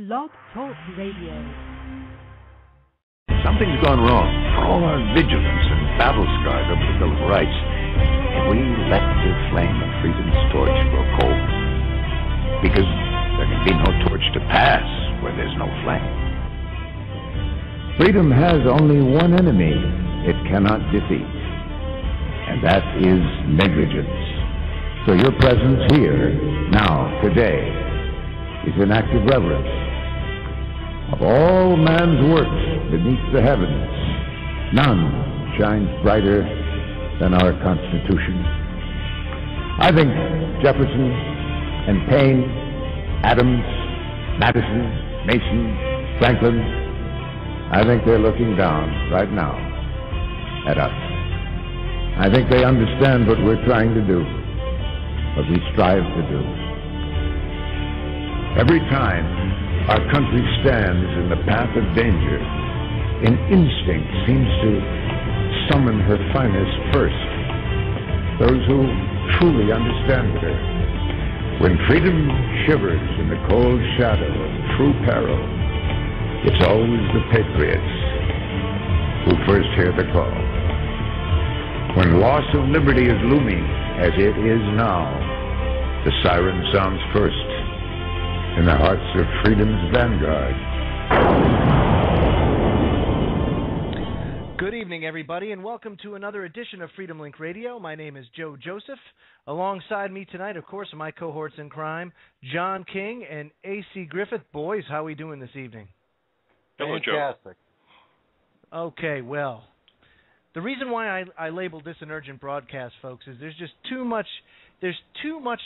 Blog Talk Radio. Something's gone wrong. For all our vigilance and battle scars over the Bill of Rights, if we let the flame of freedom's torch grow cold, because there can be no torch to pass where there's no flame. Freedom has only one enemy it cannot defeat, and that is negligence. So your presence here, now, today, is an act of reverence. Of all man's works beneath the heavens, none shines brighter than our Constitution. I think Jefferson and Paine, Adams, Madison, Mason, Franklin, I think they're looking down right now at us. I think they understand what we're trying to do, what we strive to do. Every time our country stands in the path of danger, an instinct seems to summon her finest first, those who truly understand her. When freedom shivers in the cold shadow of true peril, it's always the patriots who first hear the call. When loss of liberty is looming, as it is now, the siren sounds first in the hearts of freedom's vanguard. Good evening, everybody, and welcome to another edition of Freedomlink Radio. My name is Joe Joseph. Alongside me tonight, of course, are my cohorts in crime, John King and A.C. Griffith. Boys, how are we doing this evening? Hello, Fantastic. Joe. Okay, well, the reason why I labeled this an urgent broadcast, folks, is there's too much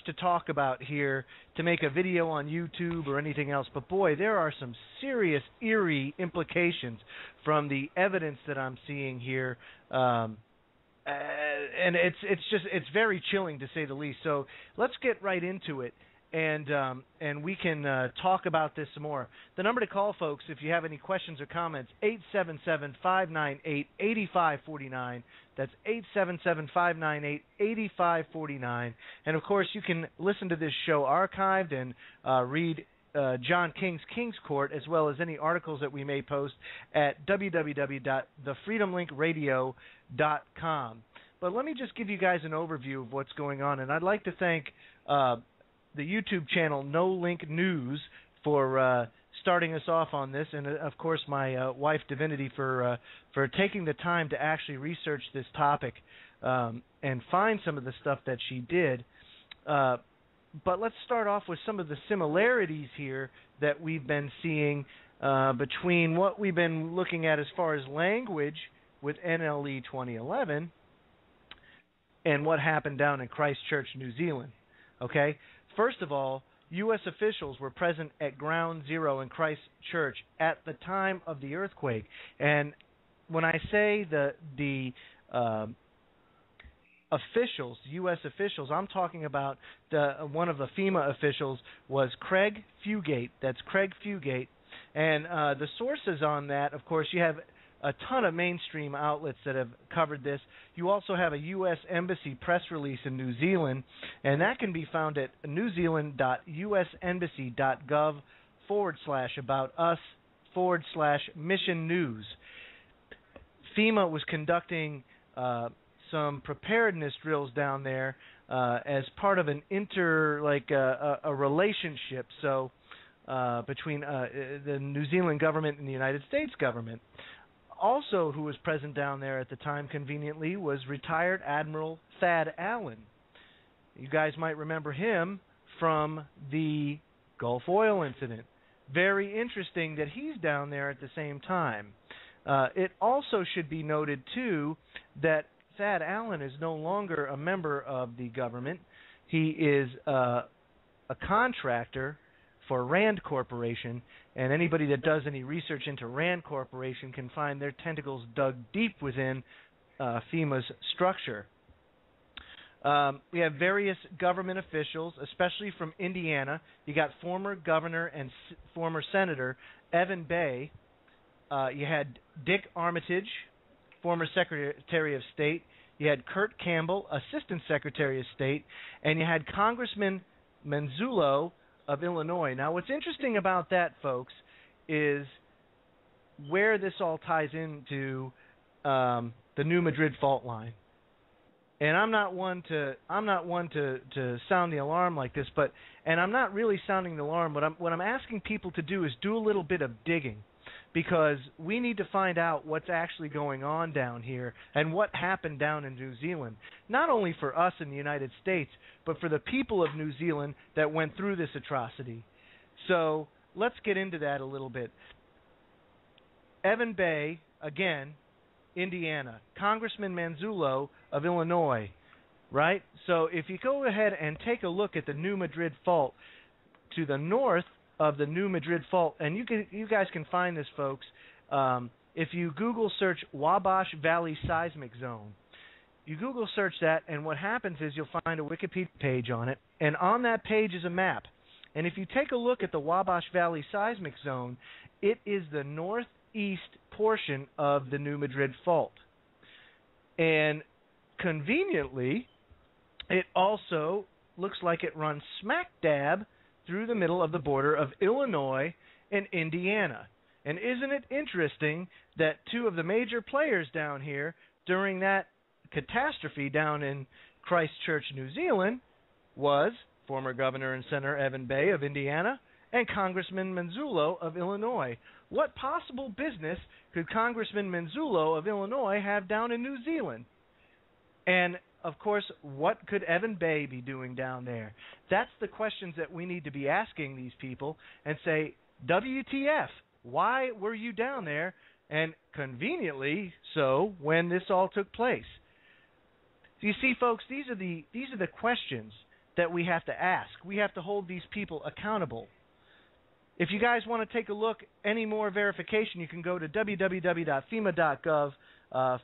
to talk about here to make a video on YouTube or anything else. But boy, there are some serious, eerie implications from the evidence that I'm seeing here, and it's very chilling to say the least. So let's get right into it, and we can talk about this some more. The number to call, folks, if you have any questions or comments, 877-598-8549. That's 877-598-8549. And, of course, you can listen to this show archived and read John King's King's Court, as well as any articles that we may post at www.thefreedomlinkradio.com. But let me just give you guys an overview of what's going on. And I'd like to thank the YouTube channel No Link News for starting us off on this, and of course my wife Divinity for taking the time to actually research this topic and find some of the stuff that she did. But let's start off with some of the similarities here that we've been seeing between what we've been looking at as far as language with NLE 2011 and what happened down in Christchurch, New Zealand. Okay? First of all, U.S. officials were present at Ground Zero in Christchurch at the time of the earthquake. And when I say the officials, U.S. officials, I'm talking about one of the FEMA officials was Craig Fugate. That's Craig Fugate. And the sources on that, of course, you have a ton of mainstream outlets that have covered this. You also have a U.S. Embassy press release in New Zealand, and that can be found at newzealand.usembassy.gov/about-us/mission news. FEMA was conducting some preparedness drills down there as part of an a relationship between the New Zealand government and the United States government. Also, who was present down there at the time, conveniently, was retired Admiral Thad Allen. You guys might remember him from the Gulf oil incident. Very interesting that he's down there at the same time. It also should be noted, too, that Thad Allen is no longer a member of the government. He is a contractor for Rand Corporation, and anybody that does any research into Rand Corporation can find their tentacles dug deep within FEMA's structure. We have various government officials, especially from Indiana. You got former governor and former senator Evan Bay. You had Dick Armitage, former Secretary of State. You had Kurt Campbell, Assistant Secretary of State, and you had Congressman Manzullo, of Illinois. Now, what's interesting about that, folks, is where this all ties into the New Madrid fault line. And I'm not one to sound the alarm like this, and I'm not really sounding the alarm. What I'm asking people to do is do a little bit of digging, because we need to find out what's actually going on down here and what happened down in New Zealand, not only for us in the United States, but for the people of New Zealand that went through this atrocity. So let's get into that a little bit. Evan Bay, again, Indiana. Congressman Manzullo of Illinois, right? So if you go ahead and take a look at the New Madrid fault to the north of the New Madrid fault, and you guys can find this, folks, if you Google search Wabash Valley Seismic Zone. You Google search that, and what happens is you'll find a Wikipedia page on it, and on that page is a map. And if you take a look at the Wabash Valley Seismic Zone, it is the northeast portion of the New Madrid fault. And conveniently, it also looks like it runs smack dab through the middle of the border of Illinois and Indiana. And isn't it interesting that two of the major players down here during that catastrophe down in Christchurch, New Zealand, was former Governor and Senator Evan Bay of Indiana and Congressman Manzullo of Illinois. What possible business could Congressman Manzullo of Illinois have down in New Zealand? And of course, what could Evan Bay be doing down there? That's the questions that we need to be asking these people and say, WTF, why were you down there? And conveniently so, when this all took place. You see, folks, these are the questions that we have to ask. We have to hold these people accountable. If you guys want to take a look, any more verification, you can go to www.fema.gov.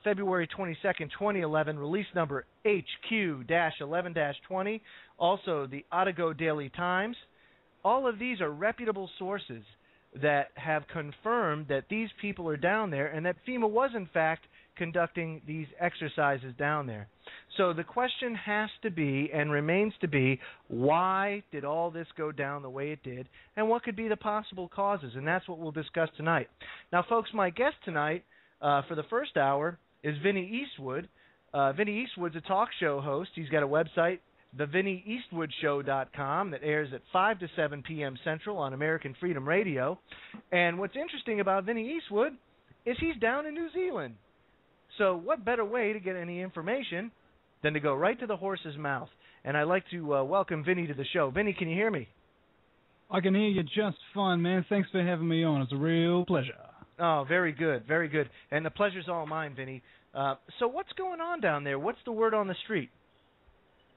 February 22nd, 2011, release number HQ-11-20. Also, the Otago Daily Times. All of these are reputable sources that have confirmed that these people are down there and that FEMA was, in fact, conducting these exercises down there. So the question has to be and remains to be, why did all this go down the way it did, and what could be the possible causes? And that's what we'll discuss tonight. Now, folks, my guest tonight for the first hour is Vinny Eastwood. Vinny Eastwood's a talk show host. He's got a website, thevinnieeastwoodshow.com, that airs at 5 to 7 p.m. Central on American Freedom Radio. And what's interesting about Vinny Eastwood is he's down in New Zealand. So what better way to get any information than to go right to the horse's mouth? And I'd like to welcome Vinny to the show. Vinny, can you hear me? I can hear you just fine, man. Thanks for having me on. It's a real pleasure. Oh, very good, very good. And the pleasure's all mine, Vinny. So what's going on down there? What's the word on the street?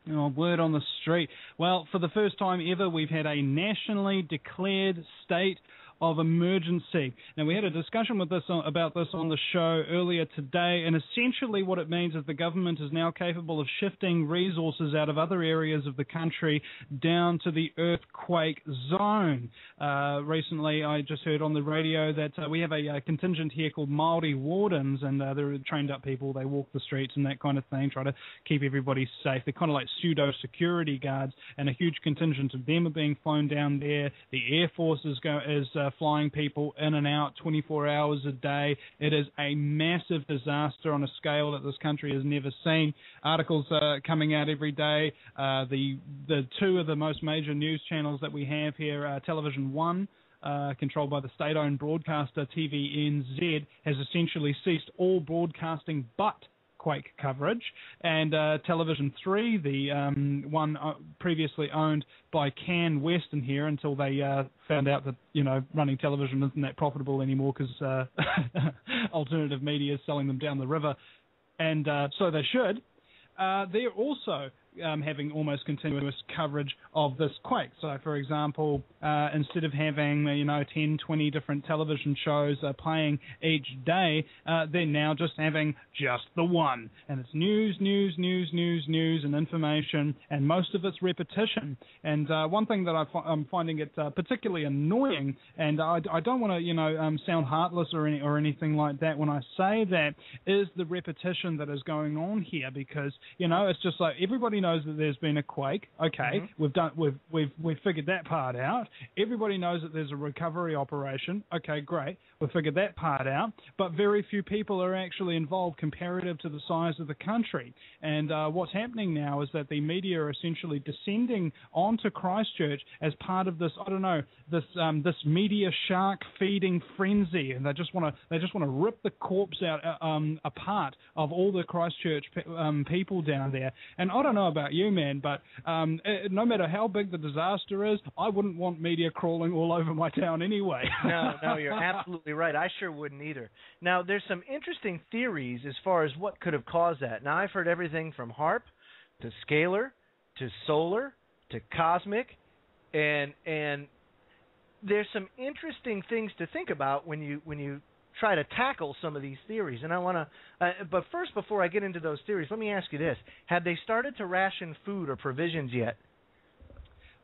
Oh, word on the street. Well, for the first time ever, we've had a nationally declared state of emergency. Now, we had a discussion about this on the show earlier today, and essentially what it means is the government is now capable of shifting resources out of other areas of the country down to the earthquake zone. Recently, I just heard on the radio that we have a contingent here called Māori Wardens, and they're trained up people. They walk the streets and that kind of thing, try to keep everybody safe. They're kind of like pseudo-security guards, and a huge contingent of them are being flown down there. The Air Force is flying people in and out 24 hours a day. It is a massive disaster on a scale that this country has never seen. Articles are coming out every day. The two of the most major news channels that we have here, Television One, controlled by the state-owned broadcaster TVNZ, has essentially ceased all broadcasting but quake coverage, and Television 3, the one previously owned by Can Western here, until they found out that running television isn't that profitable anymore because alternative media is selling them down the river, and so they should. They're also having almost continuous coverage of this quake. So, for example, instead of having 10, 20 different television shows playing each day, they're now just having just the one. And it's news, and information, and most of it's repetition. And one thing that I'm finding it particularly annoying, and I don't want to sound heartless or anything like that when I say that, is the repetition that is going on here, because it's just like everybody knows that there's been a quake. Okay, we've figured that part out. Everybody knows that there's a recovery operation. Okay, great. We've figured that part out. But very few people are actually involved comparative to the size of the country. And what's happening now is that the media are essentially descending onto Christchurch as part of this, I don't know, this media shark feeding frenzy, and they just want to rip the corpse out apart of all the Christchurch people down there. And I don't know about you, man, but no matter how big the disaster is, I wouldn't want media crawling all over my town anyway. No, you're absolutely right. I sure wouldn't either. Now, there's some interesting theories as far as what could have caused that. Now, I've heard everything from HAARP to scalar to solar to cosmic, and there's some interesting things to think about when you try to tackle some of these theories. And I want to, but first, before I get into those theories, let me ask you this: have they started to ration food or provisions yet?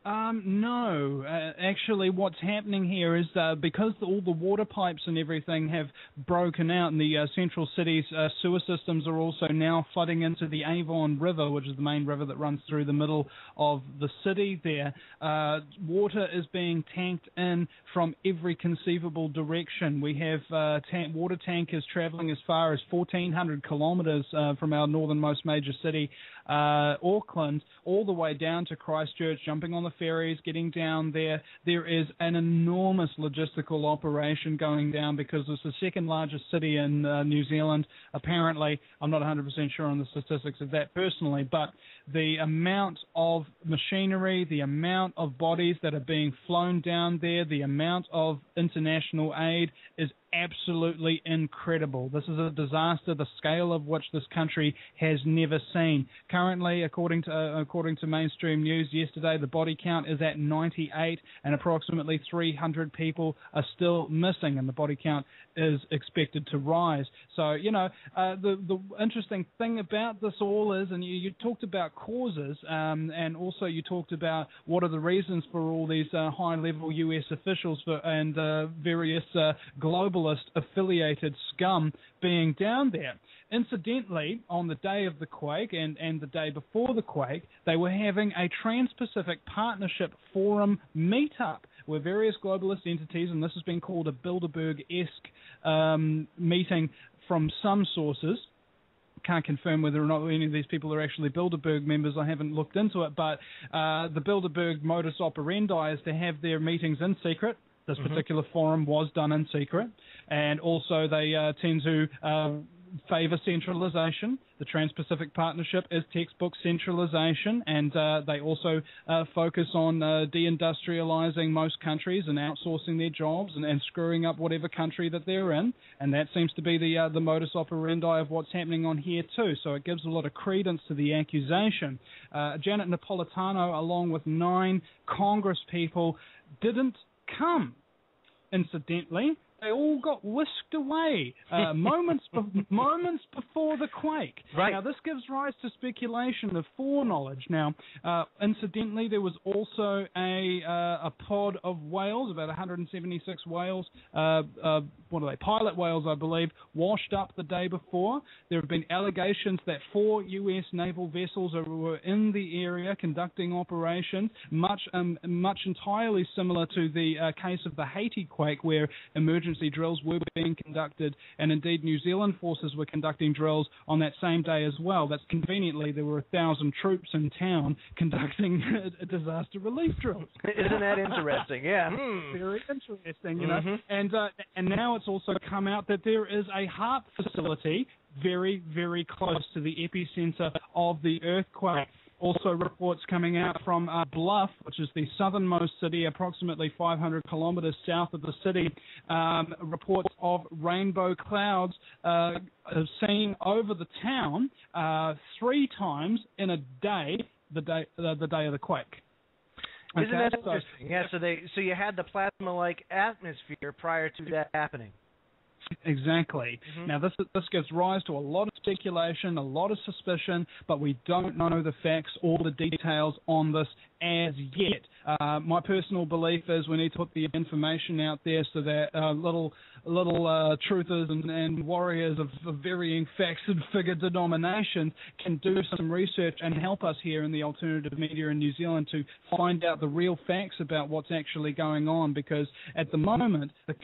No. Actually, what's happening here is because all the water pipes and everything have broken out, and the central city's sewer systems are also now flooding into the Avon River, which is the main river that runs through the middle of the city there. Water is being tanked in from every conceivable direction. We have water tankers traveling as far as 1,400 kilometres from our northernmost major city, Auckland, all the way down to Christchurch, jumping on the ferries, getting down there. There is an enormous logistical operation going down because it's the second largest city in New Zealand. Apparently, I'm not 100% sure on the statistics of that personally, but the amount of machinery, the amount of bodies that are being flown down there, the amount of international aid is absolutely incredible. This is a disaster, the scale of which this country has never seen. Currently, according to mainstream news yesterday, the body count is at 98, and approximately 300 people are still missing, and the body count is expected to rise. So, the interesting thing about this all is, and you talked about causes, and also you talked about what are the reasons for all these high-level U.S. officials and various globalist affiliated scum being down there. Incidentally, on the day of the quake and the day before the quake, they were having a Trans-Pacific Partnership Forum meetup where various globalist entities, and this has been called a Bilderberg-esque meeting from some sources. Can't confirm whether or not any of these people are actually Bilderberg members. I haven't looked into it, but the Bilderberg modus operandi is to have their meetings in secret. This particular forum was done in secret, and also they tend to favor centralization. The Trans-Pacific Partnership is textbook centralization, and they also focus on deindustrializing most countries and outsourcing their jobs and screwing up whatever country that they're in, and that seems to be the modus operandi of what's happening on here too, so it gives a lot of credence to the accusation. Janet Napolitano, along with 9 Congress people, didn't come. Incidentally, they all got whisked away moments before the quake. Right. Now, this gives rise to speculation of foreknowledge. Now, incidentally, there was also a pod of whales, about 176 whales, pilot whales, I believe, washed up the day before. There have been allegations that 4 U.S. naval vessels were in the area conducting operations, much entirely similar to the case of the Haiti quake, where emergency drills were being conducted, and indeed New Zealand forces were conducting drills on that same day as well. That's conveniently there were 1,000 troops in town conducting disaster relief drills. Isn't that interesting? Yeah. Very interesting, you know. And now it's also come out that there is a HAARP facility very, very close to the epicenter of the earthquake. Also reports coming out from Bluff, which is the southernmost city, approximately 500 kilometers south of the city. Reports of rainbow clouds seen over the town 3 times in a day, the day of the quake. Isn't that interesting? Yeah, so you had the plasma-like atmosphere prior to that happening. Exactly. Mm-hmm. Now, this gives rise to a lot of speculation, a lot of suspicion, but we don't know the facts or the details on this as yet. My personal belief is we need to put the information out there so that little truthers and warriors of varying facts and figure denominations can do some research and help us here in the alternative media in New Zealand to find out the real facts about what's actually going on, because at the moment the